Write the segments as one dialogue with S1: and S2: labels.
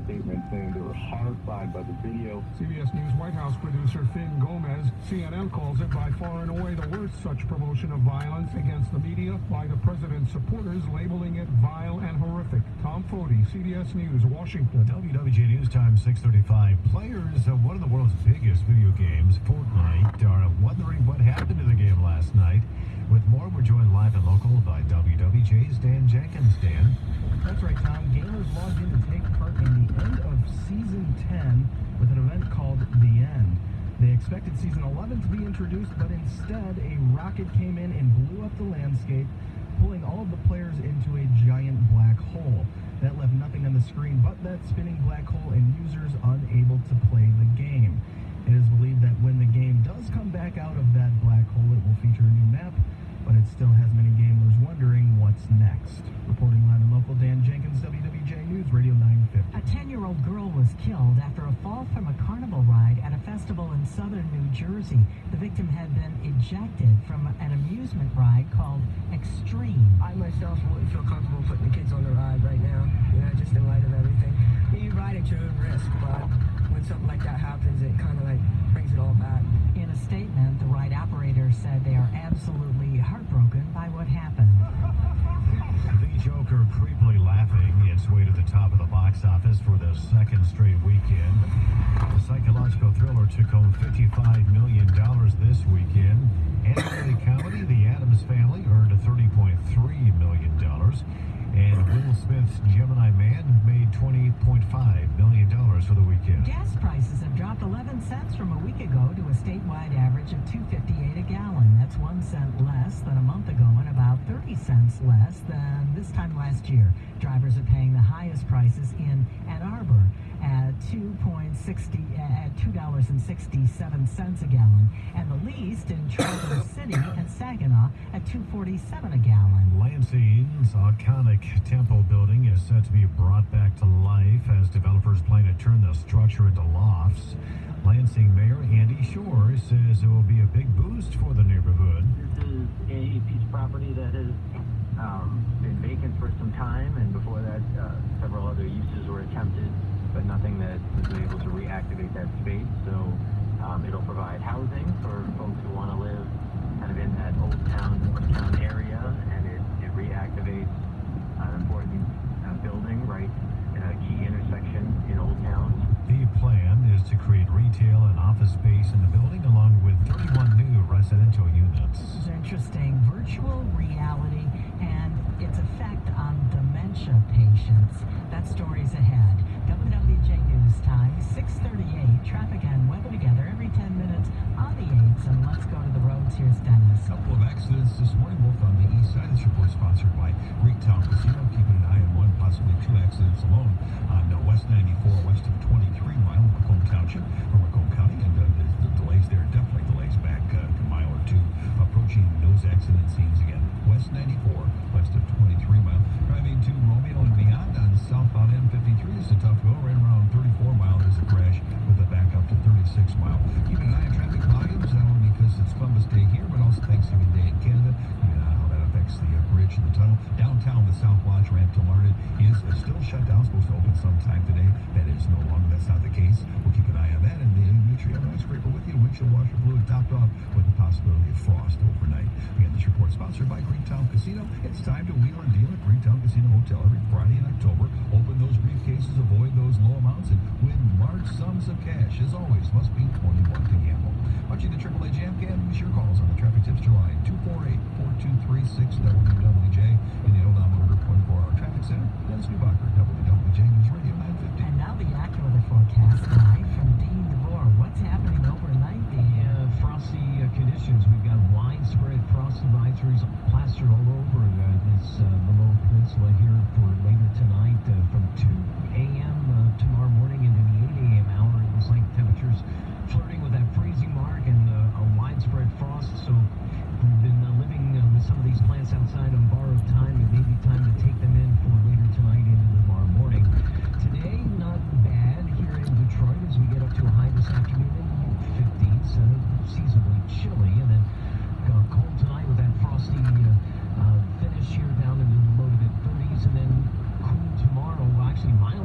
S1: statement saying they were horrified by the video.
S2: CBS News White House producer Finn Gomez, CNN calls it by far and away the worst such promotion of violence against the media by the president's supporters, labeling it vile and horrific. Tom Foti, CBS News, Washington.
S3: WWJ News Time 6:35. Players of one of the world's biggest video games, Fortnite, are wondering what happened to the game last night. With more, we're joined live and local by WWJ's Dan Jenkins. Dan.
S4: That's right, Tom. Gamers logged in to take part in the end of Season 10 with an event called The End. They expected Season 11 to be introduced, but instead a rocket came in and blew up the landscape, pulling all of the players into a giant black hole. That left nothing on the screen but that spinning black hole and users unable to play the game. It is believed that when the game does come back out of that black hole, it will feature a new map, but it still has many gamers wondering what's next. Reporting live and local, Dan Jenkins, WWJ News, Radio 950.
S5: A 10-year-old girl was killed after a fall from a carnival ride at a festival in southern New Jersey. The victim had been ejected from an amusement ride called Extreme.
S6: I myself wouldn't feel comfortable putting the kids on the ride right now, just in light of everything. You ride at your own risk, but when something like that happens, it kind of brings it all back.
S5: In a statement, the ride operator said they are absolutely heartbroken by what happened.
S3: The Joker creepily laughing its way to the top of the box office for the second straight weekend. The psychological thriller took home $55 million this weekend. Animated comedy The Addams Family earned $30.3 million. And Will Smith's Gemini Man made $20.5 million for the weekend.
S5: Gas prices have dropped 11 cents from a week ago to a statewide average of $2.58 a gallon. That's 1 cent less than a month ago and about 30 cents less than this time last year. Drivers are paying the highest prices in Ann Arbor at $2.67 a gallon, and the least in Traverse City and Saginaw at $2.47 a gallon.
S3: Lansing's iconic Temple building is set to be brought back to life as developers plan to turn the structure into lofts. Lansing Mayor Andy Shore says it will be a big boost for the neighborhood.
S7: This is a piece of property that has been vacant for some time, and before that several other uses were attempted, but nothing that was able to reactivate that space. So it'll provide housing for folks who want to live kind of in that old town area, and it reactivates an important building right in a key intersection in Old Town.
S3: The plan is to create retail and office space in the building along with 31 new residential units.
S5: This is interesting. Virtual reality and its effect on dementia patients. That story's ahead. WWJ News Time, 6:38. Traffic and weather together every 10 minutes on the 8s. And let's go to the roads. Here's Dennis.
S8: A couple of accidents this morning, both on the east side. This report sponsored by Greektown Casino. Keeping an eye on one, possibly two accidents alone on West 94, west of 23 mile, Macomb Township, or Macomb County. And the delays there, definitely delays back a mile or two, approaching those accident scenes again. West 94, west of 23 mile. Driving to Romeo and beyond on southbound M53 is a tough go. Right around 34 mile, there's a crash with a backup to 36 mile. Keeping an eye on traffic volumes, not only because it's Columbus Day here, but also Thanksgiving Day in Canada. And how that affects the bridge and the tunnel. Downtown, the South Lodge ramp to Larned is still shut down. Supposed to open sometime today. That is no longer. That's not the case. We'll keep an eye on that, and make sure you have an ice scraper with you. Windshield washer fluid topped off with the possibility of frost overnight. Again, this report sponsored by Greektown Casino. It's time to wheel and deal at Greektown Casino Hotel every Friday in October. Open those briefcases, avoid those low amounts, and win large sums of cash. As always, must be 21 to gamble. Watching the AAA Jam Cam, use your calls on the Traffic Tipster line 248-4236 WWJ in the Old Motor 24-hour traffic center. Dennis Newbacher, WWJ News Radio 950.
S5: And now the AccuWeather forecast live from Dean DeVore. What's happening overnight?
S9: The frosty conditions. We've got widespread frost advisories plastered all over the lower peninsula here for later tonight from 2 a.m. Tomorrow morning into the 8 a.m. hour. It looks like temperatures flirting with that freezing mark and a widespread frost. So we've been living with some of these plants outside on borrowed time. It may be time to take them in for later tonight into tomorrow morning. Today, not bad here in Detroit as we get up to a high this afternoon in the 50s. Seasonably chilly, and then cold tonight with that frosty finish here down into the low to mid 30s, and then cool tomorrow. Well, actually, mild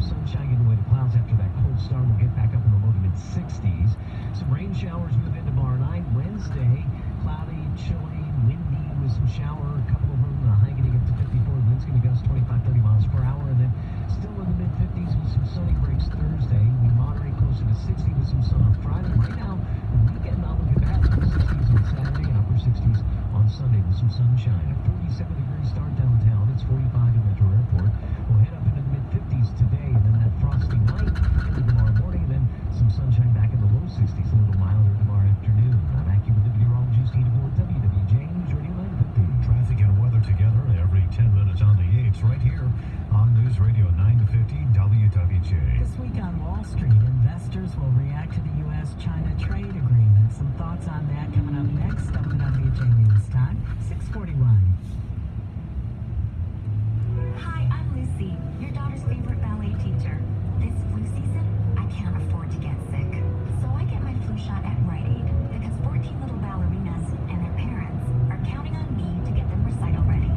S9: sunshine getting away to clouds after that cold start. We'll get back up in the low to mid-60s. Some rain showers move in tomorrow night. Wednesday, cloudy, chilly, windy with some shower. A couple of them, high getting up to 54. Winds going to gust 25, 30 miles per hour. And then still in the mid-50s with some sunny breaks Thursday. We moderate closer to 60 with some sun on Friday. Right now, the weekend not looking bad. 60s on Saturday and upper 60s on Sunday with some sunshine. A 47-degree start downtown. It's 45 at Metro Airport. We'll head up into the mid-50s today, and then that frosty night into tomorrow morning, and then some sunshine back in the low 60s, a little milder tomorrow afternoon. I'm Accu with the meteorologist, Steve DeBoer, WWJ News Radio 950.
S3: Traffic and weather together every 10 minutes on the 8s right here on News Radio 950 WWJ.
S5: This week on Wall Street, investors will react to the U.S.-China trade agreement. Some thoughts on that coming up next. WWJ News Time, 6:41.
S10: Hi, I'm Lucy, your daughter's favorite ballet teacher. This flu season, I can't afford to get sick. So I get my flu shot at Rite Aid because 14 little ballerinas and their parents are counting on me to get them recital ready.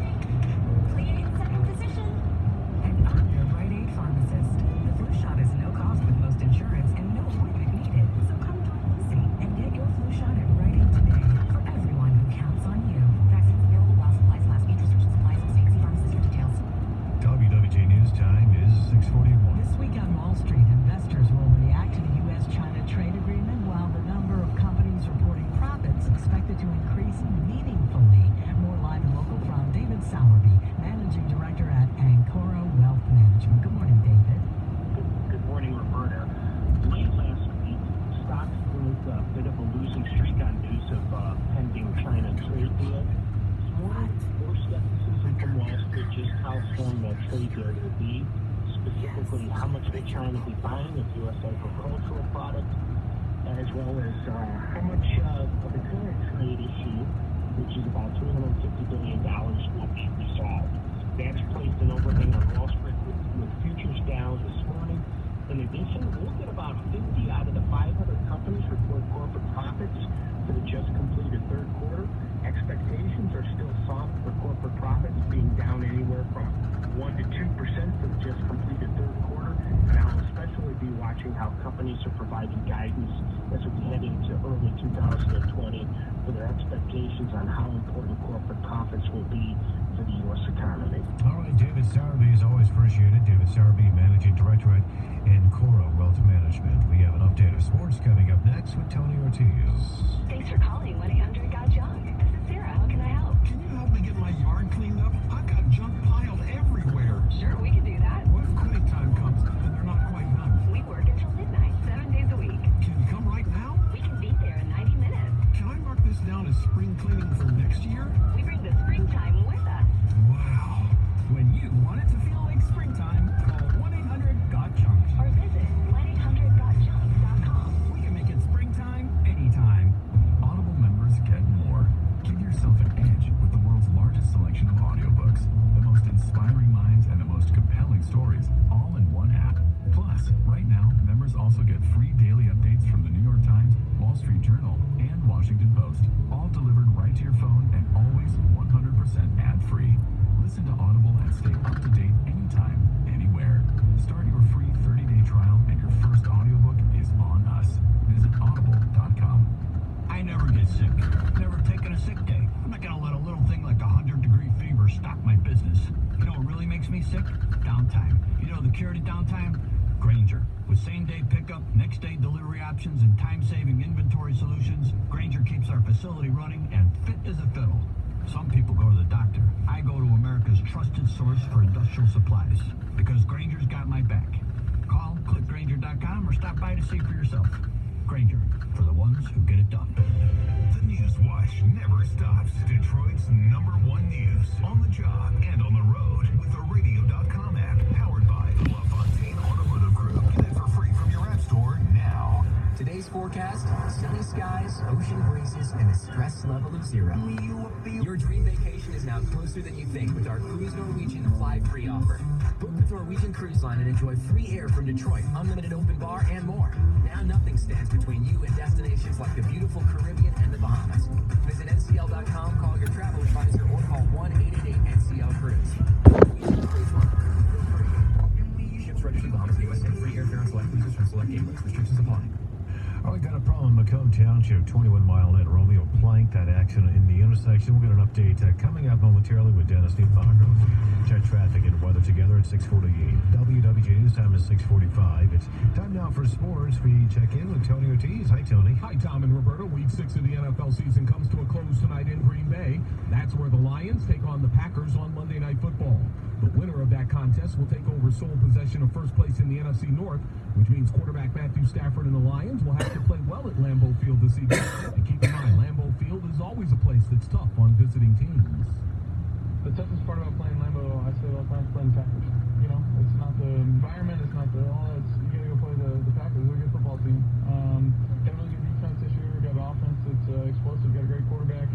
S10: Please, second position.
S5: And I'm your Rite Aid pharmacist. The flu shot is no cost with most insurance and no appointment needed. So come join Lucy and get your flu shot at Rite Aid today for everyone who counts on you.
S10: Vaccines available while supplies last. Age restrictions apply. So see pharmacist for details.
S3: WWJ News Time is 6:41.
S5: This week on Wall Street, investors will react to the U.S.-China trade agreement while the number of companies reporting profits expected to increase meaningfully. More live and local from David Sowerby, Managing Director at Ancora Wealth Management. Good morning, David.
S11: Good morning, Roberta. Late last week, stocks broke a bit of a losing streak on news of pending China trade deal. This morning, more skepticism from Wall Street just how strong that trade deal will be, specifically how much will China be buying of U.S. agricultural products, as well as how much of the current trade issue, which is about $350 billion, will be resolved. That's placed an overhang on Wall Street with futures down this morning. In addition, we'll get about 50 out of the 500 companies report corporate profits for the just completed third quarter. Expectations are still soft for corporate profits, being down anywhere from 1 to 2% for the just completed third quarter. And I'll especially be watching how companies are providing guidance as we head into early 2020 for their expectations on how important corporate profits will be for the U.S. economy.
S3: All right, David Sowerby is always appreciated. David Sowerby, Managing Director at Ancora Wealth Management. We have an update of sports coming up next with Tony Ortiz.
S10: Thanks for calling 1-800-GOT-JUNK. This is Sarah. How can I help?
S8: Can you help me get my yard cleaned up? I've got junk piled everywhere.
S10: Sure, we can do that.
S8: What if quitting time comes and they're not quite done?
S10: We work until midnight, 7 days a week.
S8: Can you come right now?
S10: We can be there in 90 minutes.
S8: Can I mark this down as spring cleaning for next year?
S10: We bring the springtime with us.
S8: Wow.
S4: When you want it to feel like springtime, call 1-800-GOT-JUNK.
S10: Or visit 1-800-GOT-JUNK.com.
S4: We can make it springtime anytime.
S8: Audible members get more. Give yourself an edge with the world's largest selection of audiobooks, the most inspiring minds and the most compelling stories, all in one app. Plus, right now, members also get free daily updates from the New York Times, Wall Street Journal, and Washington Post, all delivered right to your phone and always 100% ad-free. Listen to Audible and stay up to date anytime, anywhere. Start your free 30-day trial and your first audiobook is on us. Visit audible.com.
S12: I never get sick. Never taken a sick day. I'm not gonna let a little thing like 100-degree fever stop my business. You know what really makes me sick? Downtime. You know the cure to downtime? Grainger. With same-day pickup, next-day delivery options, and time-saving inventory solutions, Grainger keeps our facility running and fit as a fiddle. Some people go to the doctor. I go to America's trusted source for industrial supplies because Grainger's got my back. Call, click Grainger.com, or stop by to see for yourself. Grainger, for the ones who get it done.
S8: The News Watch never stops. Detroit's #1 news on the job and on the road with the Radio.com app powered by the LaFontaine Automotive Group. Get it for free from your app store now.
S13: Today's forecast, sunny skies, ocean breezes, and a stress level of 0. Your dream vacation is now closer than you think with our Cruise Norwegian Fly Free offer. Book with Norwegian Cruise Line and enjoy free air from Detroit, unlimited open bar, and more. Now nothing stands between you and destinations like the beautiful Caribbean and the Bahamas. Visit ncl.com, call your travel advisor, or call 1-888-NCL-CRUISE. Norwegian Cruise Line. Free. And we ship Bahamas, registered Bahamas, USA. Free airfare on select cruises from select gateways. Restrictions apply.
S3: Oh, we got a problem in Macomb Township, 21 mile at Romeo Plank. That accident in the intersection. We'll get an update coming up momentarily with Dennis Neufachter. Check traffic and weather together at 6:48. WWJ News time is 6:45. It's time now for sports. We check in with Tony Ortiz. Hi, Tony.
S2: Hi, Tom and Roberto. Week 6 of the NFL season comes to a close tonight in Green Bay. That's where the Lions take on the Packers on Monday Night Football. The winner of that contest will take over sole possession of first place in the NFC North, which means quarterback Matthew Stafford and the Lions will have to play well at Lambeau Field this evening. And keep in mind, Lambeau Field is always a place that's tough on visiting teams.
S14: The toughest part about playing Lambeau, I say all the time, is playing the Packers. You know, it's not the environment, it's not the all that. You gotta go play the Packers. They're a good football team. Got a really good defense this year. Got an offense that's explosive. Got a great quarterback.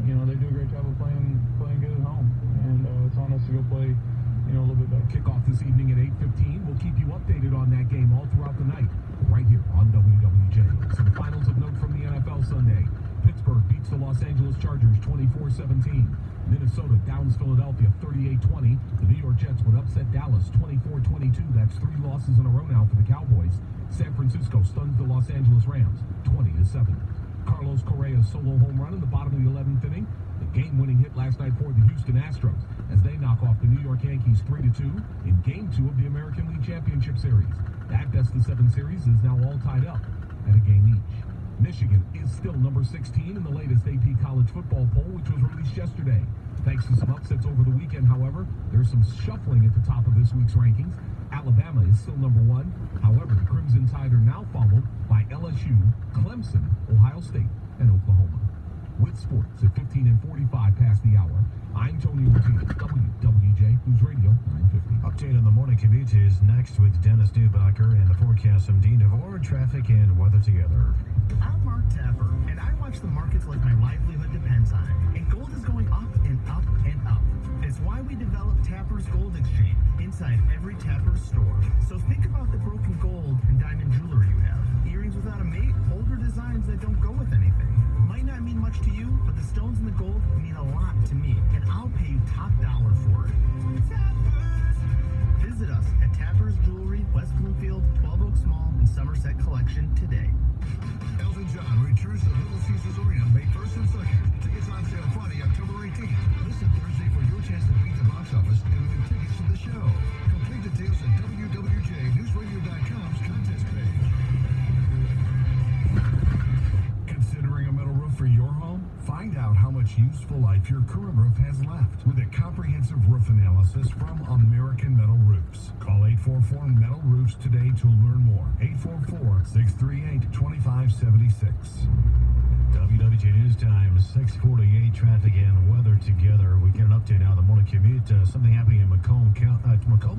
S14: You know, they do a great job of playing good at home, and it's on us to go play, you know, a little bit better.
S2: Kickoff this evening at 8:15. We'll keep you updated on that game all throughout the night, right here on WWJ. Some finals of note from the NFL Sunday. Pittsburgh beats the Los Angeles Chargers 24-17. Minnesota downs Philadelphia 38-20. The New York Jets would upset Dallas 24-22. That's 3 losses in a row now for the Cowboys. San Francisco stuns the Los Angeles Rams 20-7. Carlos Correa's solo home run in the bottom of the 11th inning. The game-winning hit last night for the Houston Astros as they knock off the New York Yankees 3-2 in Game 2 of the American League Championship Series. That best-of-7 series is now all tied up at a game each. Michigan is still number 16 in the latest AP college football poll, which was released yesterday. Thanks to some upsets over the weekend, however, there's some shuffling at the top of this week's rankings. Alabama is still number 1. However, the Crimson Tide are now followed by LSU, Clemson, Ohio State, and Oklahoma. With sports at 15:45 past the hour, I'm Tony Ortiz, WWJ News Radio 950.
S3: Update on the morning commute is next with Dennis Neufachter and the forecast from Dean DeVore. Traffic and weather together.
S4: I'm Mark Tapper, and I watch the markets like my livelihood depends on it. And gold is going up and up and up. It's why we developed Tapper's Gold Exchange inside every Tapper's store. So think about the broken gold and diamond jewelry you have. Earrings without a mate, older designs that don't go with anything. Might not mean much to you, but the stones and the gold mean a lot to me, and I'll pay you top dollar for it. Tappers! Visit us at Tappers Jewelry, West Bloomfield, 12 Oaks Mall, and Somerset Collection today.
S8: Elton John returns to Little Caesars Arena May 1st and 2nd. Tickets on sale Friday, October 18th. Listen Thursday for your chance to beat the box office and win tickets to the show. Complete details at WWJNewsRadio.com's contest page. Considering a metal roof for your home? Find out how much useful life your current roof has left with a comprehensive roof analysis from American Metal Roofs. Call 844 Metal Roofs today to learn more. 844-638-2576.
S3: WWJ News Time, 6:48. Traffic and weather together. We get an update now on the morning commute. Something happening in Macomb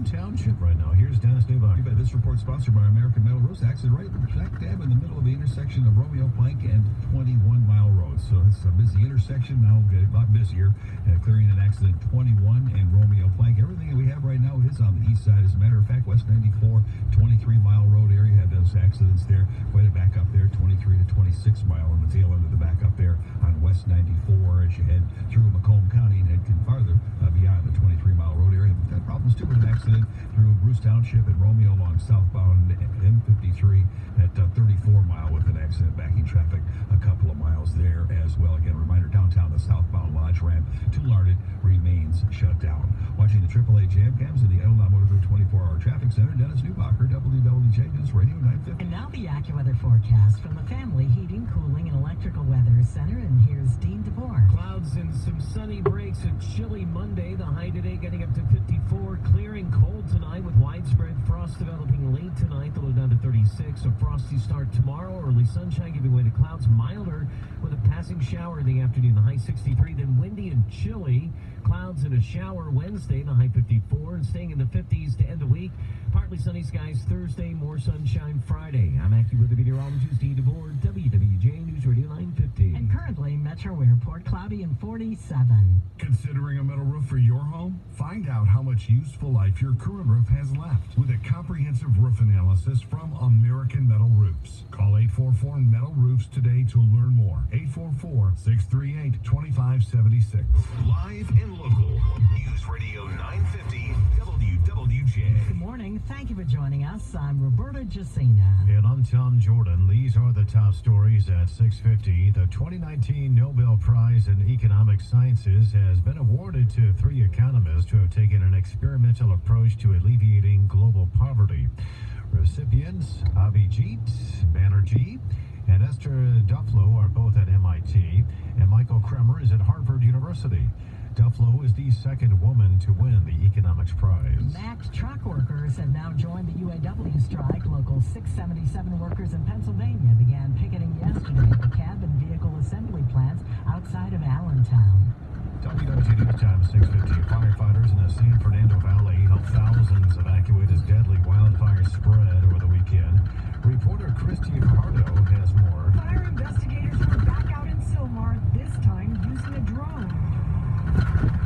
S3: Township right now. Here's Dennis Neufachter.
S8: This report sponsored by American Metal Roofs. Accident right smack dab in the middle of the intersection of Romeo Plank and 21 Mile Road. So it's a busy intersection now, a lot busier. Clearing an accident 21 and Romeo Plank. Everything that we have right now is on the east side. As a matter of fact, West 94, 23 Mile Road area had those accidents there. Quite a back up there, 23 to 26 Mile on the tail end of the back up there on West 94 as you head through Macomb County and head farther beyond the 23 Mile Road area. We've had problems too with an accident through Bruce Township and Romeo along southbound M53 at 34 Mile with an accident backing traffic a couple of miles there as well. Again, reminder, downtown the southbound Lodge ramp to Larded remains shut down. Watching the AAA jam cams in the El Motor 24-hour traffic center, Dennis Neufachter, WWJ News Radio 950.
S5: And now the AccuWeather forecast from the Family Heating, Cooling, and Electrical Weather Center. And here's Dean DeVore.
S9: Clouds and some sunny breaks. A chilly Monday. The high today getting up to 54. Clearing cold tonight with widespread frost developing late tonight. The low down to 36. A frosty start tomorrow. Early sunshine giving way to clouds. Milder with a passing shower in the afternoon. The high 63. Then windy and chilly. Clouds and a shower Wednesday. The high 54. And staying in the 50s to end the week. Partly sunny skies Thursday, more sunshine Friday. I'm AccuWeather meteorologist Steve DeVore, WWJ News Radio 950.
S5: And currently, Metro Airport, cloudy and 47.
S8: Considering a metal roof for your home? Find out how much useful life your current roof has left with a comprehensive roof analysis from American Metal Roofs. Call 844-METAL-ROOFs today to learn more. 844-638-2576. Live and local. News Radio 950 WWJ.
S5: Good morning. Thank you for joining us. I'm Roberta Jacina.
S3: And I'm Tom Jordan. These are the top stories at 6:50. The 2019 Nobel Prize in Economic Sciences has been awarded to 3 economists who have taken an experimental approach to alleviating global poverty. Recipients Abhijit Banerjee and Esther Duflo are both at MIT, and Michael Kremer is at Harvard University. Duflo is the second woman to win the Economics Prize.
S5: Mack truck workers have now joined the UAW strike. Local 677 workers in Pennsylvania began picketing yesterday at the cab and vehicle assembly plants outside of Allentown.
S3: WWJ News Time 6:50. Firefighters in the San Fernando Valley helped thousands evacuate as deadly wildfire spread over the weekend. Reporter Christy Fajardo has more.
S15: Fire investigators were back out in Sylmar, this time using a drone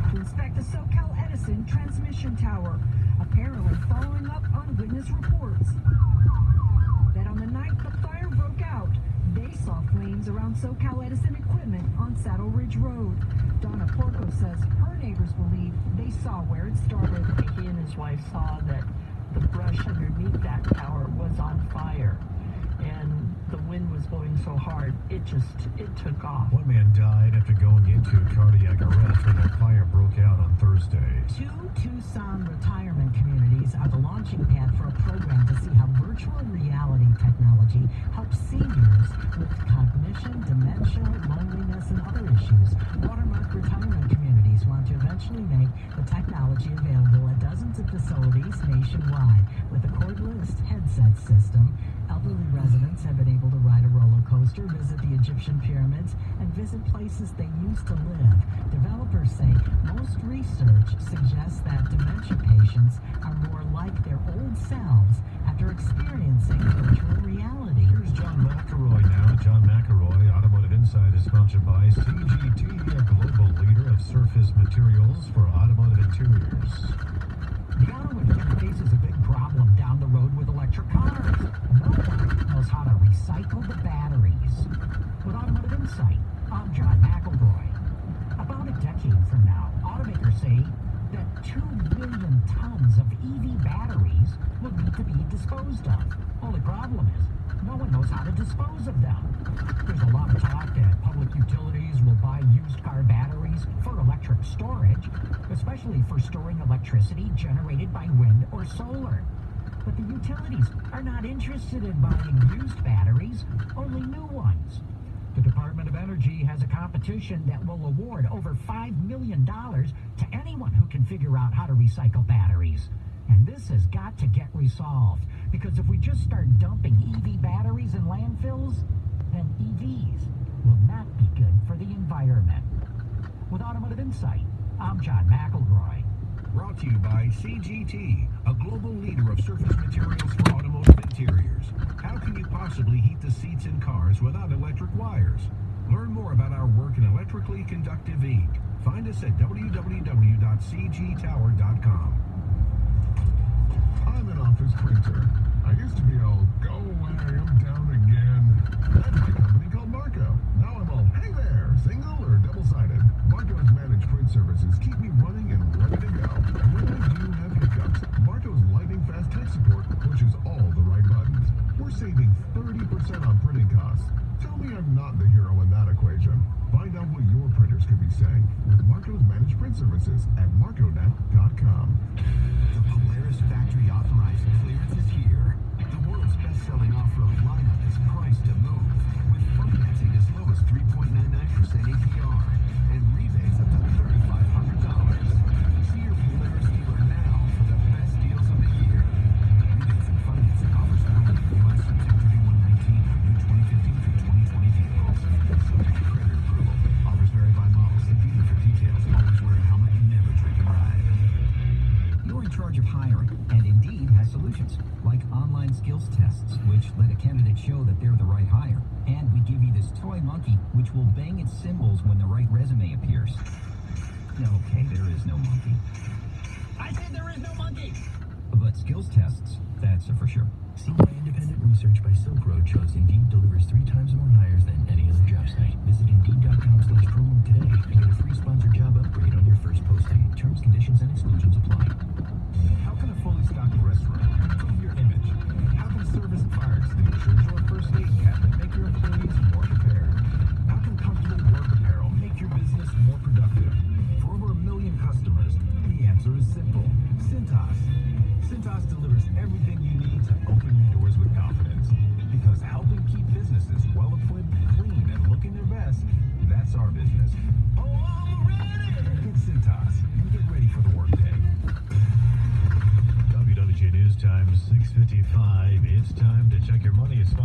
S15: to inspect the SoCal Edison transmission tower, apparently following up on witness reports that on the night the fire broke out, they saw flames around SoCal Edison equipment on Saddle Ridge Road. Donna Porco says her neighbors believe they saw where it started.
S16: He and his wife saw that the brush underneath that tower was on fire, and the wind was blowing so hard, it took off.
S3: One man died after going into cardiac arrest when a fire broke out on Thursday.
S5: 2 Tucson retirement communities are the launching pad for a program to see how virtual reality technology helps seniors with cognition, dementia, loneliness, and other issues. Watermark Retirement Communities want to eventually make the technology available at dozens of facilities nationwide. With a cordless headset system, elderly residents have been able to ride a roller coaster, visit the Egyptian pyramids, and visit places they used to live. Developers say most research suggests that dementia patients are more like their old selves after experiencing virtual reality.
S3: Here's John McElroy now. John McElroy, Automotive Insight is sponsored by CGT, a global leader of surface materials for automotive interiors.
S17: The auto industry faces a big problem down the road with electric cars. No one knows how to recycle the batteries. With Automotive Insight, I'm John McElroy. About a decade from now, automakers say that 2 million tons of EV batteries will need to be disposed of. Only problem is, no one knows how to dispose of them. There's a lot of talk that public utilities will buy used car batteries for electric storage, especially for storing electricity generated by wind or solar. But the utilities are not interested in buying used batteries, only new ones. The Department of Energy has a competition that will award over $5 million to anyone who can figure out how to recycle batteries. And this has got to get resolved, because if we just start dumping EV batteries in landfills, then EVs will not be good for the environment. With Automotive Insight, I'm John McElroy.
S8: Brought to you by CGT, a global leader of surface materials for automotive interiors. How can you possibly heat the seats in cars without electric wires? Learn more about our work in electrically conductive ink. Find us at www.cgtower.com.
S2: I'm an office printer. I used to be all, go away, I'm down again. That's my company called Marco. Now I'm all, hey there, single or double-sided. Marco's managed print services keep me running and ready to go. And when I do have hiccups, Marco's lightning fast tech support pushes all the right buttons. We're saving 30% on printing costs. Tell me I'm not the hero in that equation. Find out what your printers could be saying with Marco's managed print services at marconet.com.
S8: The Polaris factory authorized clearance is here. The world's best-selling off-road lineup is priced to move, with financing as low as 3.99% APR and rebates up to $3,500. See your Polaris dealer now for the best deals of the year. Rebates and financing offers valid in the U.S. until 31/19 on new 2015 through 2020 vehicles. Subject to credit approval. Offers vary by model. See dealer for details. Always wear a helmet and never drink and drive.
S17: You're in charge of hiring, and Indeed has solutions
S13: solutions, like online skills tests, which let a candidate show that they're the right hire. And we give you this toy monkey, which will bang its cymbals when the right resume appears. Okay, there is no monkey.
S12: I said there is no monkey!
S13: But skills tests, that's a for sure. Seen by independent research by Silk Road shows Indeed delivers 3 times more hires than any other job site. Visit Indeed.com/promo today and get a free sponsored job upgrade on your first posting. Terms, conditions, and exclusions apply.
S8: How can a fully stocked restaurant improve your image? How can service and fire extinguishers or first aid cabinet make your employees more prepared? How can comfortable work apparel make your business more productive? For over 1 million customers, the answer is simple. Cintas. Cintas delivers everything you need to open your doors with confidence. Because helping keep businesses well equipped, clean, and looking their best, that's our business. Oh, I'm ready! Get Cintas and get ready for the workday.
S3: WWJ News Time 6:55. It's time to check your money. It's fun.